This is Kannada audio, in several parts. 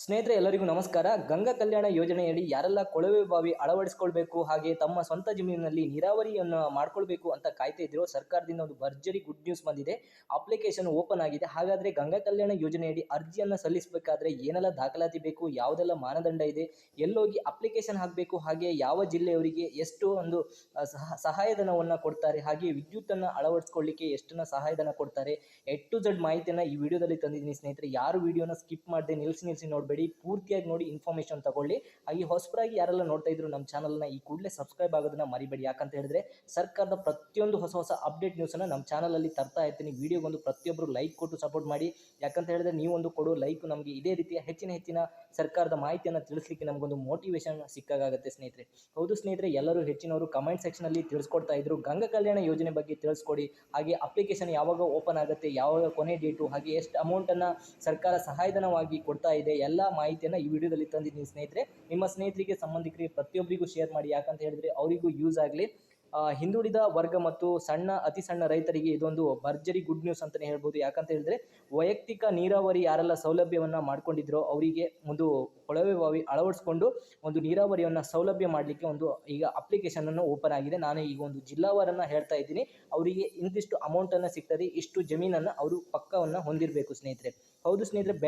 ಸ್ನೇಹಿತರೆ ಎಲ್ಲರಿಗೂ ನಮಸ್ಕಾರ. ಗಂಗಾ ಕಲ್ಯಾಣ ಯೋಜನೆಯಡಿ ಯಾರೆಲ್ಲ ಕೊಳವೆ ಬಾವಿ ಅಳವಡಿಸಿಕೊಳ್ಬೇಕು ಹಾಗೆ ತಮ್ಮ ಸ್ವಂತ ಜಮೀನಿನಲ್ಲಿ ನೀರಾವರಿಯನ್ನು ಮಾಡ್ಕೊಳ್ಬೇಕು ಅಂತ ಕಾಯ್ತಾ ಇದ್ರು, ಸರ್ಕಾರದಿಂದ ಒಂದು ಭರ್ಜರಿ ಗುಡ್ ನ್ಯೂಸ್ ಬಂದಿದೆ. ಅಪ್ಲಿಕೇಶನ್ ಓಪನ್ ಆಗಿದೆ. ಹಾಗಾದ್ರೆ ಗಂಗಾ ಕಲ್ಯಾಣ ಯೋಜನೆಯಡಿ ಅರ್ಜಿಯನ್ನು ಸಲ್ಲಿಸಬೇಕಾದ್ರೆ ಏನೆಲ್ಲ ದಾಖಲಾತಿ ಬೇಕು, ಯಾವುದೆಲ್ಲ ಮಾನದಂಡ ಇದೆ, ಎಲ್ಲೋಗಿ ಅಪ್ಲಿಕೇಶನ್ ಹಾಕಬೇಕು, ಹಾಗೆ ಯಾವ ಜಿಲ್ಲೆಯವರಿಗೆ ಎಷ್ಟು ಒಂದು ಸಹಾಯಧನವನ್ನು ಕೊಡ್ತಾರೆ, ಹಾಗೆ ವಿದ್ಯುತ್ತನ್ನು ಅಳವಡಿಸ್ಕೊಳ್ಳಿಕ್ಕೆ ಎಷ್ಟನ್ನ ಸಹಾಯಧನ ಕೊಡ್ತಾರೆ, ಟು ಝೆಡ್ ಮಾಹಿತಿಯನ್ನು ಈ ವಿಡಿಯೋದಲ್ಲಿ ತಂದಿದ್ದೀನಿ ಸ್ನೇಹಿತರೆ. ಯಾರು ವಿಡಿಯೋನ ಸ್ಕಿಪ್ ಮಾಡದೆ ನಿಲ್ಲಿಸಿ ನೋಡಬೇಡಿ, ಪೂರ್ತಿಯಾಗಿ ನೋಡಿ ಇನ್ಫಾರ್ಮೇಶನ್ ತಗೊಳ್ಳಿ. ಹಾಗೆ ಹೊಸಬರಾಗಿ ಯಾರೆಲ್ಲ ನೋಡ್ತಾ ಇದ್ರು ನಮ್ಮ ಚಾನಲ್ನ ಈ ಕೂಡಲೇ ಸಬ್ಸ್ಕ್ರೈಬ್ ಆಗೋದನ್ನ ಮರಿಬೇಡಿ. ಯಾಕಂತ ಹೇಳಿದ್ರೆ ಸರ್ಕಾರದ ಪ್ರತಿಯೊಂದು ಹೊಸ ಅಪ್ಡೇಟ್ ನ್ಯೂಸನ್ನು ನಮ್ಮ ಚಾನಲಲ್ಲಿ ತರ್ತಾ ಇರ್ತೀನಿ. ವಿಡಿಯೋಗೊಂದು ಪ್ರತಿಯೊಬ್ಬರು ಲೈಕ್ ಕೊಟ್ಟು ಸಪೋರ್ಟ್ ಮಾಡಿ. ಯಾಕಂತ ಹೇಳಿದ್ರೆ ನೀವೊಂದು ಕೊಡೋ ಲೈಕ್ ನಮಗೆ ಇದೇ ರೀತಿಯ ಹೆಚ್ಚಿನ ಸರ್ಕಾರದ ಮಾಹಿತಿಯನ್ನು ತಿಳಿಸ್ಲಿಕ್ಕೆ ನಮಗೊಂದು ಮೋಟಿವೇಶನ್ ಸಿಕ್ಕಾಗುತ್ತೆ ಸ್ನೇಹಿತರೆ. ಹೌದು ಸ್ನೇಹಿತರೆ, ಎಲ್ಲರೂ ಹೆಚ್ಚಿನವರು ಕಮೆಂಟ್ ಸೆಕ್ಷನಲ್ಲಿ ತಿಳಿಸ್ಕೊಡ್ತಾ ಇದ್ರು ಗಂಗಾ ಕಲ್ಯಾಣ ಯೋಜನೆ ಬಗ್ಗೆ ತಿಳಿಸ್ಕೊಡಿ, ಹಾಗೆ ಅಪ್ಲಿಕೇಶನ್ ಯಾವಾಗ ಓಪನ್ ಆಗುತ್ತೆ, ಯಾವಾಗ ಕೊನೆ ಡೇಟು, ಹಾಗೆ ಎಷ್ಟು ಅಮೌಂಟನ್ನು ಸರ್ಕಾರ ಸಹಾಯಧನವಾಗಿ ಕೊಡ್ತಾ ಇದೆ, ಎಲ್ಲ ಮಾಹಿತಿಯನ್ನು ಈ ವಿಡಿಯೋದಲ್ಲಿ ತಂದಿದ್ದೀನಿ ಸ್ನೇಹಿತರೆ. ನಿಮ್ಮ ಸ್ನೇಹಿತರಿಗೆ, ಸಂಬಂಧಿಕರಿಗೆ ಪ್ರತಿಯೊಬ್ಬರಿಗೂ ಶೇರ್ ಮಾಡಿ. ಯಾಕಂತ ಹೇಳಿದ್ರೆ ಅವರಿಗೂ ಯೂಸ್ ಆಗಲಿ. ಹಿಂದುಳಿದ ವರ್ಗ ಮತ್ತು ಅತಿ ಸಣ್ಣ ರೈತರಿಗೆ ಇದೊಂದು ಭರ್ಜರಿ ಗುಡ್ ನ್ಯೂಸ್ ಅಂತಲೇ ಹೇಳ್ಬೋದು. ಯಾಕಂತ ಹೇಳಿದ್ರೆ ವೈಯಕ್ತಿಕ ನೀರಾವರಿ ಯಾರೆಲ್ಲ ಸೌಲಭ್ಯವನ್ನು ಮಾಡ್ಕೊಂಡಿದ್ರೋ ಅವರಿಗೆ ಒಂದು ಕೊಳವೆ ಬಾವಿ ಅಳವಡಿಸ್ಕೊಂಡು ಒಂದು ನೀರಾವರಿಯನ್ನು ಸೌಲಭ್ಯ ಮಾಡಲಿಕ್ಕೆ ಒಂದು ಈಗ ಅಪ್ಲಿಕೇಶನ್ ಅನ್ನು ಓಪನ್ ಆಗಿದೆ. ನಾನು ಈಗ ಒಂದು ಜಿಲ್ಲಾವಾರನ್ನು ಹೇಳ್ತಾ ಇದ್ದೀನಿ. ಅವರಿಗೆ ಇಂತಿಷ್ಟು ಅಮೌಂಟನ್ನು ಸಿಗ್ತದೆ, ಇಷ್ಟು ಜಮೀನನ್ನು ಅವರು ಪಕ್ಕವನ್ನು ಹೊಂದಿರಬೇಕು ಸ್ನೇಹಿತರೆ. ಹೌದು ಸ್ನೇಹಿತರೆ,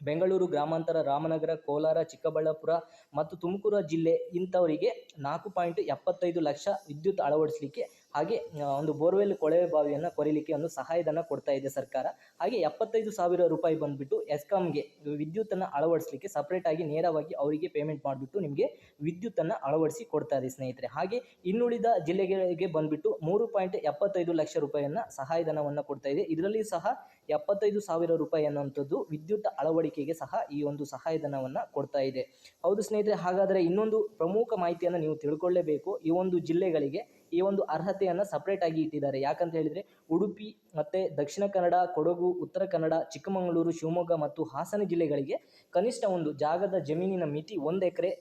ಬೆಂಗಳೂರು ಗ್ರಾಮಾಂತರ, ರಾಮನಗರ, ಕೋಲಾರ, ಚಿಕ್ಕಬಳ್ಳಾಪುರ ಮತ್ತು ತುಮಕೂರು ಜಿಲ್ಲೆ ಇಂಥವರಿಗೆ 4.75 ಲಕ್ಷ ವಿದ್ಯುತ್ ಅಳವಡಿಸಲಿಕ್ಕೆ, ಹಾಗೆ ಒಂದು ಬೋರ್ವೆಲ್ ಕೊಳವೆ ಬಾವಿಯನ್ನು ಕೊರೆಯಲಿಕ್ಕೆ ಒಂದು ಸಹಾಯಧನ ಕೊಡ್ತಾ ಇದೆ ಸರ್ಕಾರ. ಹಾಗೆ 75,000 ರೂಪಾಯಿ ಬಂದುಬಿಟ್ಟು ಎಸ್ಕಾಂಗೆ ವಿದ್ಯುತ್ತನ್ನು ಅಳವಡಿಸಲಿಕ್ಕೆ ಸಪ್ರೇಟಾಗಿ ನೇರವಾಗಿ ಅವರಿಗೆ ಪೇಮೆಂಟ್ ಮಾಡಿಬಿಟ್ಟು ನಿಮಗೆ ವಿದ್ಯುತ್ತನ್ನು ಅಳವಡಿಸಿ ಕೊಡ್ತಾ ಇದೆ ಸ್ನೇಹಿತರೆ. ಹಾಗೆ ಇನ್ನುಳಿದ ಜಿಲ್ಲೆಗಳಿಗೆ ಬಂದುಬಿಟ್ಟು 3.75 ಲಕ್ಷ ರೂಪಾಯಿಯನ್ನು ಸಹಾಯಧನವನ್ನು ಕೊಡ್ತಾ ಇದೆ. ಇದರಲ್ಲಿ ಸಹ 75,000 ರೂಪಾಯಿ ಅನ್ನುವಂಥದ್ದು ವಿದ್ಯುತ್ ಅಳವಡಿಕೆಗೆ ಸಹ ಈ ಒಂದು ಸಹಾಯಧನವನ್ನು ಕೊಡ್ತಾ ಇದೆ. ಹೌದು ಸ್ನೇಹಿತರೆ, ಹಾಗಾದರೆ ಇನ್ನೊಂದು ಪ್ರಮುಖ ಮಾಹಿತಿಯನ್ನು ನೀವು ತಿಳ್ಕೊಳ್ಳೇಬೇಕು. ಈ ಒಂದು ಜಿಲ್ಲೆಗಳಿಗೆ ಈ ಒಂದು ಅರ್ಹತೆಯನ್ನು ಸಪ್ರೇಟ್ ಆಗಿ ಇಟ್ಟಿದ್ದಾರೆ. ಯಾಕಂತ ಹೇಳಿದರೆ ಉಡುಪಿ ಮತ್ತು ದಕ್ಷಿಣ ಕನ್ನಡ, ಕೊಡಗು, ಉತ್ತರ ಕನ್ನಡ, ಚಿಕ್ಕಮಗಳೂರು, ಶಿವಮೊಗ್ಗ ಮತ್ತು ಹಾಸನ ಜಿಲ್ಲೆಗಳಿಗೆ ಕನಿಷ್ಠ ಒಂದು ಜಾಗದ ಜಮೀನಿನ ಮಿತಿ 1 ಎಕರೆ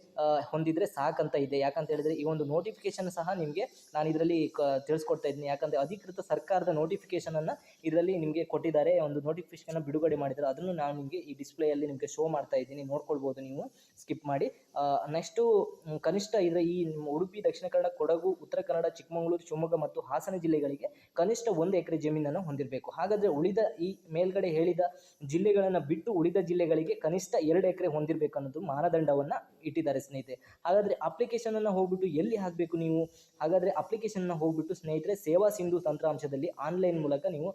ಹೊಂದಿದ್ರೆ ಸಾಕಂತ ಇದೆ. ಯಾಕಂತ ಹೇಳಿದರೆ ಈ ಒಂದು ನೋಟಿಫಿಕೇಶನ್ ಸಹ ನಿಮಗೆ ನಾನು ಇದರಲ್ಲಿ ತಿಳಿಸ್ಕೊಡ್ತಾ ಇದ್ದೀನಿ. ಯಾಕಂದರೆ ಅಧಿಕೃತ ಸರ್ಕಾರದ ನೋಟಿಫಿಕೇಶನನ್ನು ಇದರಲ್ಲಿ ನಿಮಗೆ ಕೊಟ್ಟಿದ್ದಾರೆ, ಒಂದು ನೋಟಿಫಿಕೇಶನ್ ಬಿಡುಗಡೆ ಮಾಡಿದ್ದಾರೆ. ಅದನ್ನು ನಾನು ನಿಮಗೆ ಈ ಡಿಸ್ಪ್ಲೇಯಲ್ಲಿ ನಿಮಗೆ ಶೋ ಮಾಡ್ತಾ ಇದ್ದೀನಿ, ನೋಡ್ಕೊಳ್ಬೋದು ನೀವು ಸ್ಕಿಪ್ ಮಾಡಿ. ನೆಕ್ಸ್ಟು ಕನಿಷ್ಠ ಇದರ ಈ ಉಡುಪಿ, ದಕ್ಷಿಣ ಕನ್ನಡ, ಕೊಡಗು, ಉತ್ತರ ಕನ್ನಡ, ಚಿಕ್ಕಮಗಳೂರು, ಶಿವಮೊಗ್ಗ ಮತ್ತು ಹಾಸನ ಜಿಲ್ಲೆಗಳಿಗೆ ಕನಿಷ್ಠ 1 ಎಕರೆ ಜಮೀನನ್ನು ಹೊಂದಿರಬೇಕು. ಹಾಗಾದರೆ ಉಳಿದ ಈ ಮೇಲ್ಗಡೆ ಹೇಳಿದ ಜಿಲ್ಲೆಗಳನ್ನು ಬಿಟ್ಟು ಉಳಿದ ಜಿಲ್ಲೆಗಳಿಗೆ ಕನಿಷ್ಠ 2 ಎಕರೆ ಹೊಂದಿರಬೇಕು ಅನ್ನೋದು ಮಾನದಂಡವನ್ನು ಇಟ್ಟಿದ್ದಾರೆ ಸ್ನೇಹಿತರೆ. ಹಾಗಾದರೆ ಅಪ್ಲಿಕೇಶನನ್ನು ಹೋಗ್ಬಿಟ್ಟು ಎಲ್ಲಿ ಹಾಕಬೇಕು ನೀವು? ಹಾಗಾದರೆ ಅಪ್ಲಿಕೇಶನ್ನ ಹೋಗ್ಬಿಟ್ಟು ಸ್ನೇಹಿತರೆ ಸೇವಾ ಸಿಂಧು ತಂತ್ರಾಂಶದಲ್ಲಿ ಆನ್ಲೈನ್ ಮೂಲಕ ನೀವು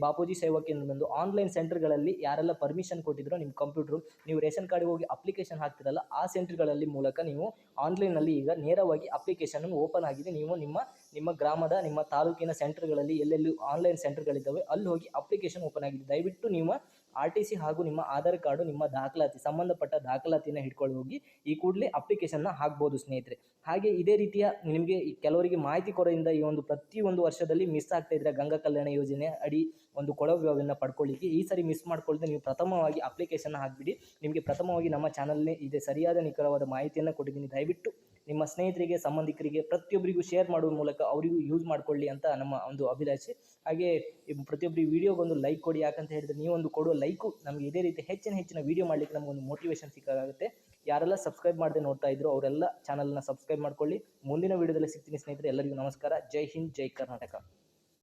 ಬಾಪೂಜಿ ಸೇವಾ ಕೇಂದ್ರ ಬಂದು ಆನ್ಲೈನ್ ಸೆಂಟರ್ಗಳಲ್ಲಿ ಯಾರೆಲ್ಲ ಪರ್ಮಿಷನ್ ಕೊಟ್ಟಿದ್ರೋ ನಿಮ್ಮ ಕಂಪ್ಯೂಟ್ರು, ನೀವು ರೇಷನ್ ಕಾರ್ಡಿಗೆ ಹೋಗಿ ಅಪ್ಲಿಕೇಶನ್ ಹಾಕ್ತಿರಲ್ಲ, ಆ ಸೆಂಟರ್ಗಳಲ್ಲಿ ಮೂಲಕ ನೀವು ಆನ್ಲೈನಲ್ಲಿ ಈಗ ನೇರವಾಗಿ ಅಪ್ಲಿಕೇಶನ್ ಓಪನ್ ಆಗಿದೆ. ನೀವು ನಿಮ್ಮ ಗ್ರಾಮದ, ನಿಮ್ಮ ತಾಲೂಕಿನ ಸೆಂಟರ್ಗಳಲ್ಲಿ ಎಲ್ಲೆಲ್ಲಿ ಆನ್ಲೈನ್ ಸೆಂಟರ್ಗಳಿದ್ದಾವೆ ಅಲ್ಲಿ ಹೋಗಿ ಅಪ್ಲಿಕೇಶನ್ ಓಪನ್ ಆಗಿದೆ. ದಯವಿಟ್ಟು ನಿಮ್ಮ RTC ಹಾಗೂ ನಿಮ್ಮ ಆಧಾರ್ ಕಾರ್ಡು, ನಿಮ್ಮ ದಾಖಲಾತಿ, ಸಂಬಂಧಪಟ್ಟ ದಾಖಲಾತಿಯನ್ನು ಹಿಡ್ಕೊಂಡು ಹೋಗಿ ಈ ಕೂಡಲೇ ಅಪ್ಲಿಕೇಶನ್ನ ಹಾಕ್ಬೋದು ಸ್ನೇಹಿತರೆ. ಹಾಗೆ ಇದೇ ರೀತಿಯ ನಿಮಗೆ ಕೆಲವರಿಗೆ ಮಾಹಿತಿ ಕೊರದಿಂದ ಈ ಒಂದು ಪ್ರತಿಯೊಂದು ವರ್ಷದಲ್ಲಿ ಮಿಸ್ ಆಗ್ತಾ ಇದ್ರೆ ಗಂಗಾ ಕಲ್ಯಾಣ ಯೋಜನೆ ಅಡಿ ಒಂದು ಕೊಳವೆ ಬಾವಿಯನ್ನು ಪಡ್ಕೊಳ್ಳಿಕ್ಕೆ, ಈ ಸರಿ ಮಿಸ್ ಮಾಡ್ಕೊಳ್ಳದೆ ನೀವು ಪ್ರಥಮವಾಗಿ ಅಪ್ಲಿಕೇಶನ್ ಹಾಕಿಬಿಡಿ. ನಿಮಗೆ ಪ್ರಥಮವಾಗಿ ನಮ್ಮ ಚಾನಲ್ನೇ ಇದೆ ಸರಿಯಾದ ನಿಖರವಾದ ಮಾಹಿತಿಯನ್ನು ಕೊಟ್ಟಿದ್ದೀನಿ. ದಯವಿಟ್ಟು ನಿಮ್ಮ ಸ್ನೇಹಿತರಿಗೆ, ಸಂಬಂಧಿಕರಿಗೆ ಪ್ರತಿಯೊಬ್ಬರಿಗೂ ಶೇರ್ ಮಾಡುವ ಮೂಲಕ ಅವರಿಗೂ ಯೂಸ್ ಮಾಡಿಕೊಳ್ಳಿ ಅಂತ ನಮ್ಮ ಒಂದು ಅಭಿಲಾಷೆ. ಹಾಗೆ ಪ್ರತಿಯೊಬ್ಬರಿಗೆ ವಿಡಿಯೋಗೊಂದು ಲೈಕ್ ಕೊಡಿ. ಯಾಕಂತ ಹೇಳಿದರೆ ನೀವೊಂದು ಕೊಡುವ ಲೈಕು ನಮಗೆ ಇದೇ ರೀತಿ ಹೆಚ್ಚಿನ ವಿಡಿಯೋ ಮಾಡಲಿಕ್ಕೆ ನಮಗೊಂದು ಮೋಟಿವೇಶನ್ ಸಿಕ್ಕಾಗುತ್ತೆ. ಯಾರೆಲ್ಲ ಸಬ್ಸ್ಕ್ರೈಬ್ ಮಾಡದೆ ನೋಡ್ತಾ ಇದ್ರು ಅವರೆಲ್ಲ ಚಾನಲ್ನ ಸಬ್ಸ್ಕ್ರೈಬ್ ಮಾಡ್ಕೊಳ್ಳಿ. ಮುಂದಿನ ವಿಡಿಯೋದಲ್ಲಿ ಸಿಗ್ತೀನಿ ಸ್ನೇಹಿತರೆ. ಎಲ್ಲರಿಗೂ ನಮಸ್ಕಾರ. ಜೈ ಹಿಂದ್, ಜೈ ಕರ್ನಾಟಕ.